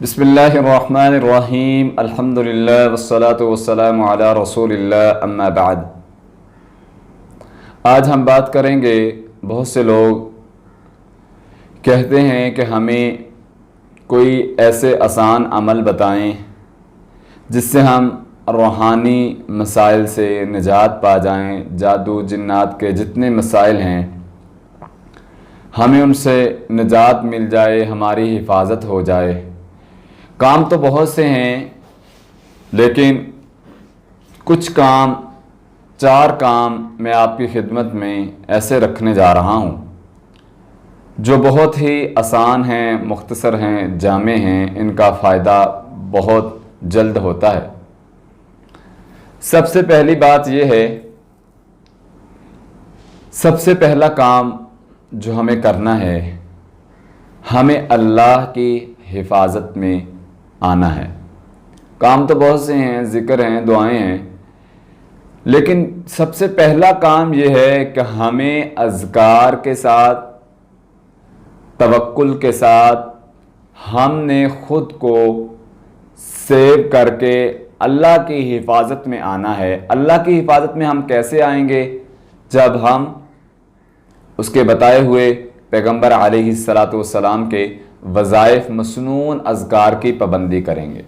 بسم اللہ الرحمن الرحیم الحمدللہ والصلاة والسلام علی رسول اللہ اما بعد۔ آج ہم بات کریں گے، بہت سے لوگ کہتے ہیں کہ ہمیں کوئی ایسے آسان عمل بتائیں جس سے ہم روحانی مسائل سے نجات پا جائیں، جادو جنات کے جتنے مسائل ہیں ہمیں ان سے نجات مل جائے، ہماری حفاظت ہو جائے۔ کام تو بہت سے ہیں، لیکن کچھ کام، 4 کام میں آپ کی خدمت میں ایسے رکھنے جا رہا ہوں جو بہت ہی آسان ہیں، مختصر ہیں، جامع ہیں، ان کا فائدہ بہت جلد ہوتا ہے۔ سب سے پہلی بات یہ ہے، سب سے پہلا کام جو ہمیں کرنا ہے، ہمیں اللہ کی حفاظت میں آنا ہے۔ کام تو بہت سے ہیں، ذکر ہیں، دعائیں ہیں، لیکن سب سے پہلا کام یہ ہے کہ ہمیں اذکار کے ساتھ، توکل کے ساتھ ہم نے خود کو سیو کر کے اللہ کی حفاظت میں آنا ہے۔ اللہ کی حفاظت میں ہم کیسے آئیں گے؟ جب ہم اس کے بتائے ہوئے پیغمبر علیہ السلام کے وظائف مسنون اذکار کی پابندی کریں گے۔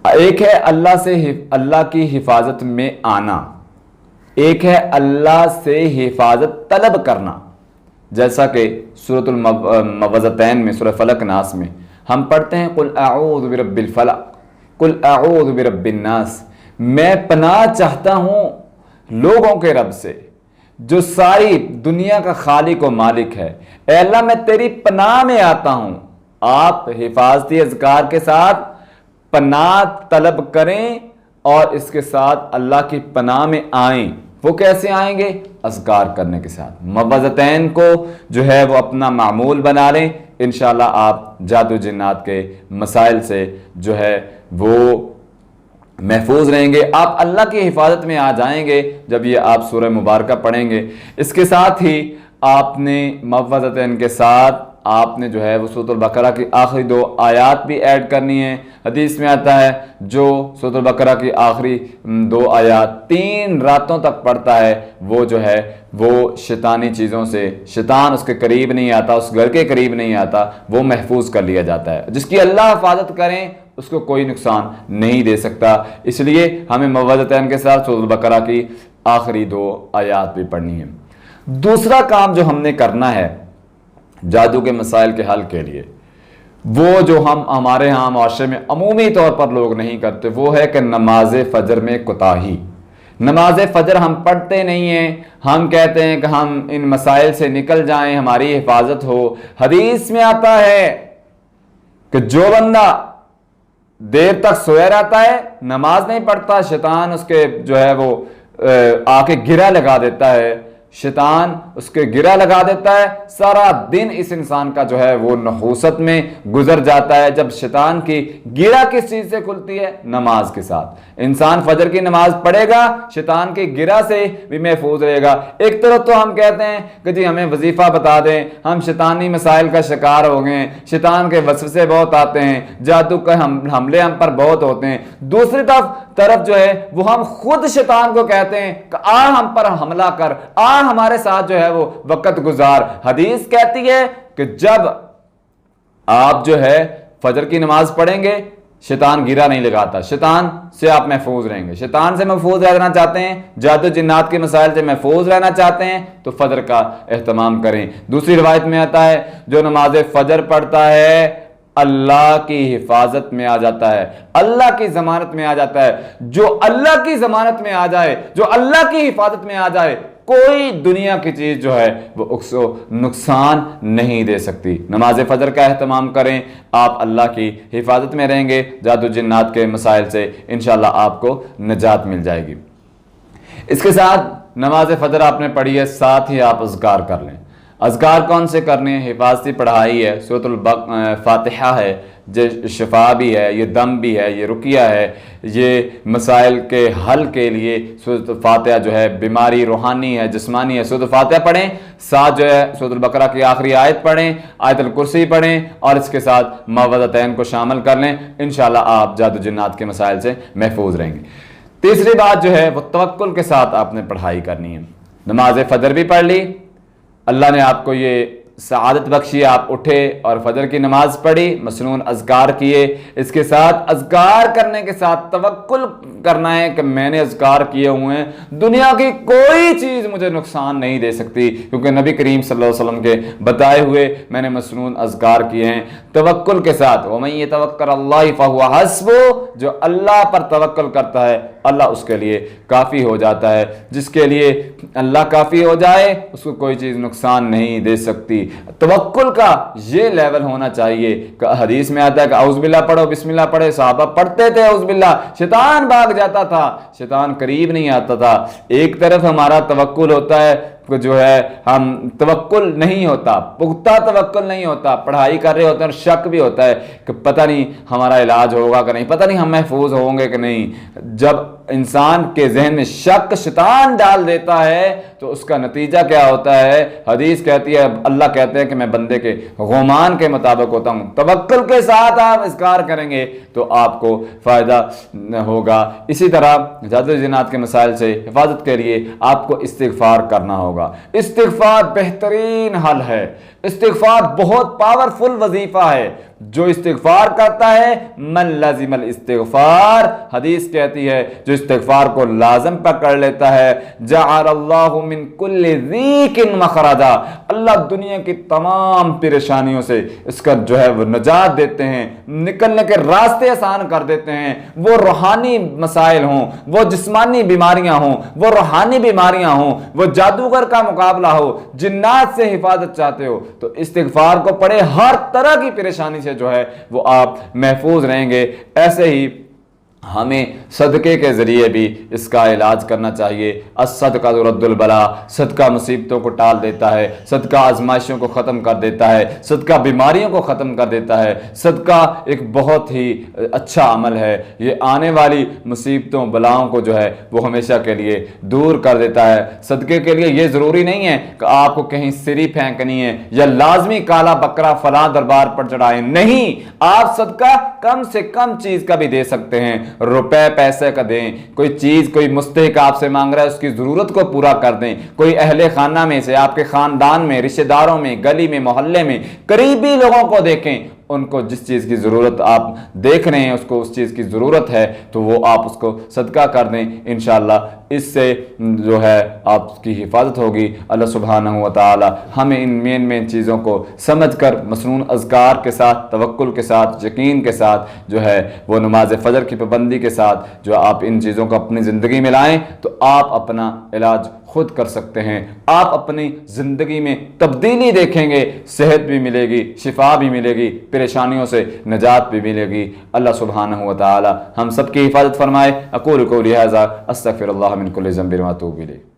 ایک ہے اللہ کی حفاظت میں آنا، ایک ہے اللہ سے حفاظت طلب کرنا، جیسا کہ سورۃ الموعظتین میں، سورہ فلق ناس میں ہم پڑھتے ہیں قل اعوذ برب الفلق، قل اعوذ برب الناس، میں پناہ چاہتا ہوں لوگوں کے رب سے جو ساری دنیا کا خالق و مالک ہے۔ اے اللہ میں تیری پناہ میں آتا ہوں۔ آپ حفاظتی اذکار کے ساتھ پناہ طلب کریں اور اس کے ساتھ اللہ کی پناہ میں آئیں۔ وہ کیسے آئیں گے؟ اذکار کرنے کے ساتھ۔ موعظتین کو جو ہے وہ اپنا معمول بنا لیں، انشاءاللہ آپ جادو جنات کے مسائل سے جو ہے وہ محفوظ رہیں گے، آپ اللہ کی حفاظت میں آ جائیں گے جب یہ آپ سورہ مبارکہ پڑھیں گے۔ اس کے ساتھ ہی آپ نے موعظتین کے ساتھ آپ نے جو ہے وہ سورۃ البقرہ کی آخری 2 آیات بھی ایڈ کرنی ہے۔ حدیث میں آتا ہے جو سورۃ البقرہ کی آخری 2 آیات 3 راتوں تک پڑھتا ہے، وہ جو ہے وہ شیطانی چیزوں سے، شیطان اس کے قریب نہیں آتا، اس گھر کے قریب نہیں آتا، وہ محفوظ کر لیا جاتا ہے۔ جس کی اللہ حفاظت کریں اس کو کوئی نقصان نہیں دے سکتا، اس لیے ہمیں موعظتین کے ساتھ سورۃ البقرہ کی آخری 2 آیات بھی پڑھنی ہے۔ دوسرا کام جو ہم نے کرنا ہے جادو کے مسائل کے حل کے لیے، وہ جو ہمارے ہاں معاشرے میں عمومی طور پر لوگ نہیں کرتے، وہ ہے کہ نماز فجر میں کوتاہی۔ نماز فجر ہم پڑھتے نہیں ہیں، ہم کہتے ہیں کہ ہم ان مسائل سے نکل جائیں، ہماری حفاظت ہو۔ حدیث میں آتا ہے کہ جو بندہ دیر تک سویا رہتا ہے، نماز نہیں پڑھتا، شیطان اس کے جو ہے وہ آ کے گرہ لگا دیتا ہے، شیطان اس کے گرہ لگا دیتا ہے، سارا دن اس انسان کا جو ہے وہ نحوست میں گزر جاتا ہے۔ جب شیطان کی گرہ کس چیز سے کھلتی ہے؟ نماز کے ساتھ۔ انسان فجر کی نماز پڑھے گا، شیطان کی گرہ سے بھی محفوظ رہے گا۔ ایک طرف تو ہم کہتے ہیں کہ جی ہمیں وظیفہ بتا دیں، ہم شیطانی مسائل کا شکار ہو گئے، شیطان کے وسوسے بہت آتے ہیں، جادو کے حملے ہم پر بہت ہوتے ہیں۔ دوسری طرف جو ہے وہ ہم خود شیطان کو کہتے ہیں کہ آ ہم پر حملہ کر، آ ہمارے ساتھ جو ہے وہ وقت گزار۔ حدیث کہتی ہے کہ جب آپ جو ہے فجر کی نماز پڑھیں گے، شیطان گرہ نہیں لگاتا، شیطان سے آپ محفوظ رہیں گے۔ شیطان سے محفوظ رہنا چاہتے ہیں، جادو جنات کے مسائل سے محفوظ رہنا چاہتے ہیں تو فجر کا اہتمام کریں۔ دوسری روایت میں آتا ہے جو نماز فجر پڑھتا ہے اللہ کی حفاظت میں آ جاتا ہے، اللہ کی ضمانت میں آ جاتا ہے۔ جو اللہ کی ضمانت میں آ جائے، جو اللہ کی حفاظت میں آ جائے، کوئی دنیا کی چیز جو ہے وہ اس کو نقصان نہیں دے سکتی۔ نماز فجر کا اہتمام کریں، آپ اللہ کی حفاظت میں رہیں گے، جادو جنات کے مسائل سے انشاءاللہ آپ کو نجات مل جائے گی۔ اس کے ساتھ نماز فجر آپ نے پڑھی ہے، ساتھ ہی آپ اذکار کر لیں۔ اذکار کون سے کرنے ہیں؟ حفاظتی پڑھائی ہے، سورۃ فاتحہ ہے، یہ شفا بھی ہے، یہ دم بھی ہے، یہ رقیہ ہے، یہ مسائل کے حل کے لیے سورۃ فاتحہ جو ہے بیماری روحانی ہے، جسمانی ہے، سورۃ فاتحہ پڑھیں، ساتھ جو ہے سورۃ البقرہ کی آخری آیت پڑھیں، آیت الکرسی پڑھیں، اور اس کے ساتھ معوذتین کو شامل کر لیں، انشاءاللہ آپ جادو جنات کے مسائل سے محفوظ رہیں گے۔ تیسری بات جو ہے وہ توکل کے ساتھ آپ نے پڑھائی کرنی ہے۔ نماز فجر بھی پڑھ لی، اللہ نے آپ کو یہ سعادت بخشی، آپ اٹھے اور فجر کی نماز پڑھی، مسنون اذکار کیے، اس کے ساتھ اذکار کرنے کے ساتھ توکل کرنا ہے کہ میں نے اذکار کیے ہوئے ہیں، دنیا کی کوئی چیز مجھے نقصان نہیں دے سکتی، کیونکہ نبی کریم صلی اللہ علیہ وسلم کے بتائے ہوئے میں نے مسنون اذکار کیے ہیں توکل کے ساتھ۔ وَمَن يَتَوَكَّلْ عَلَى اللَّهِ فَهُوَ حَسْبُهُ، جو اللہ پر توکل کرتا ہے اللہ اس کے لیے کافی ہو جاتا ہے، جس کے لیے اللہ کافی ہو جائے اس کو کوئی چیز نقصان نہیں دے سکتی۔ توکل کا یہ لیول ہونا چاہیے کہ حدیث میں آتا ہے کہ اعوذ باللہ پڑھو، بسم اللہ پڑھے، صحابہ پڑھتے تھے اعوذ باللہ، شیطان بھاگ جاتا تھا، شیطان قریب نہیں آتا تھا۔ ایک طرف ہمارا توکل ہوتا ہے جو ہے ہم توکل نہیں ہوتا، پختہ توکل نہیں ہوتا، پڑھائی کر رہے ہوتے ہیں اور شک بھی ہوتا ہے کہ پتہ نہیں ہمارا علاج ہوگا کہ نہیں، پتہ نہیں ہم محفوظ ہوں گے کہ نہیں۔ جب انسان کے ذہن میں شک شیطان ڈال دیتا ہے تو اس کا نتیجہ کیا ہوتا ہے؟ حدیث کہتی ہے، اللہ کہتے ہیں کہ میں بندے کے گمان کے مطابق ہوتا ہوں۔ توکل کے ساتھ آپ اذکار کریں گے تو آپ کو فائدہ ہوگا۔ اسی طرح جادو جنات کے مسائل سے حفاظت کے لیے آپ کو استغفار کرنا ہوگا۔ استغفار بہترین حل ہے، استغفار بہت پاورفل وظیفہ ہے۔ جو استغفار کرتا ہے من لازم الاستغفار، حدیث کہتی ہے جو استغفار کو لازم پکڑ لیتا ہے جعل اللہ من کل ضیق مخرجا، اللہ دنیا کی تمام پریشانیوں سے اس کا جو ہے وہ نجات دیتے ہیں، نکلنے کے راستے آسان کر دیتے ہیں۔ وہ روحانی مسائل ہوں، وہ جسمانی بیماریاں ہوں، وہ روحانی بیماریاں ہوں، وہ جادوگر کا مقابلہ ہو، جنات سے حفاظت چاہتے ہو تو استغفار کو پڑھے، ہر طرح کی پریشانی سے جو ہے وہ آپ محفوظ رہیں گے۔ ایسے ہی ہمیں صدقے کے ذریعے بھی اس کا علاج کرنا چاہیے۔ الصدقہ رد البلا، صدقہ مصیبتوں کو ٹال دیتا ہے، صدقہ آزمائشوں کو ختم کر دیتا ہے، صدقہ بیماریوں کو ختم کر دیتا ہے۔ صدقہ ایک بہت ہی اچھا عمل ہے، یہ آنے والی مصیبتوں بلاؤں کو جو ہے وہ ہمیشہ کے لیے دور کر دیتا ہے۔ صدقے کے لیے یہ ضروری نہیں ہے کہ آپ کو کہیں سری پھینکنی ہے یا لازمی کالا بکرا فلاں دربار پر چڑھائیں، نہیں، آپ صدقہ کم سے کم چیز کا بھی دے سکتے ہیں، روپے پیسے کا دیں، کوئی چیز کوئی مستحق آپ سے مانگ رہا ہے اس کی ضرورت کو پورا کر دیں، کوئی اہل خانہ میں سے آپ کے خاندان میں، رشتہ داروں میں، گلی میں، محلے میں قریبی لوگوں کو دیکھیں، ان کو جس چیز کی ضرورت آپ دیکھ رہے ہیں اس کو اس چیز کی ضرورت ہے تو وہ آپ اس کو صدقہ کر دیں، انشاءاللہ اس سے جو ہے آپ کی حفاظت ہوگی۔ اللہ سبحانہ و تعالی ہمیں ان مین چیزوں کو سمجھ کر مسنون اذکار کے ساتھ، توکل کے ساتھ، یقین کے ساتھ جو ہے وہ نماز فجر کی پابندی کے ساتھ جو آپ ان چیزوں کو اپنی زندگی میں لائیں تو آپ اپنا علاج خود کر سکتے ہیں، آپ اپنی زندگی میں تبدیلی دیکھیں گے، صحت بھی ملے گی، شفا بھی ملے گی، پریشانیوں سے نجات بھی ملے گی۔ اللہ سبحانہ و تعالی ہم سب کی حفاظت فرمائے۔ اقول قولی ھذا استغفر اللہ من کل ذنب و اتوب الیہ۔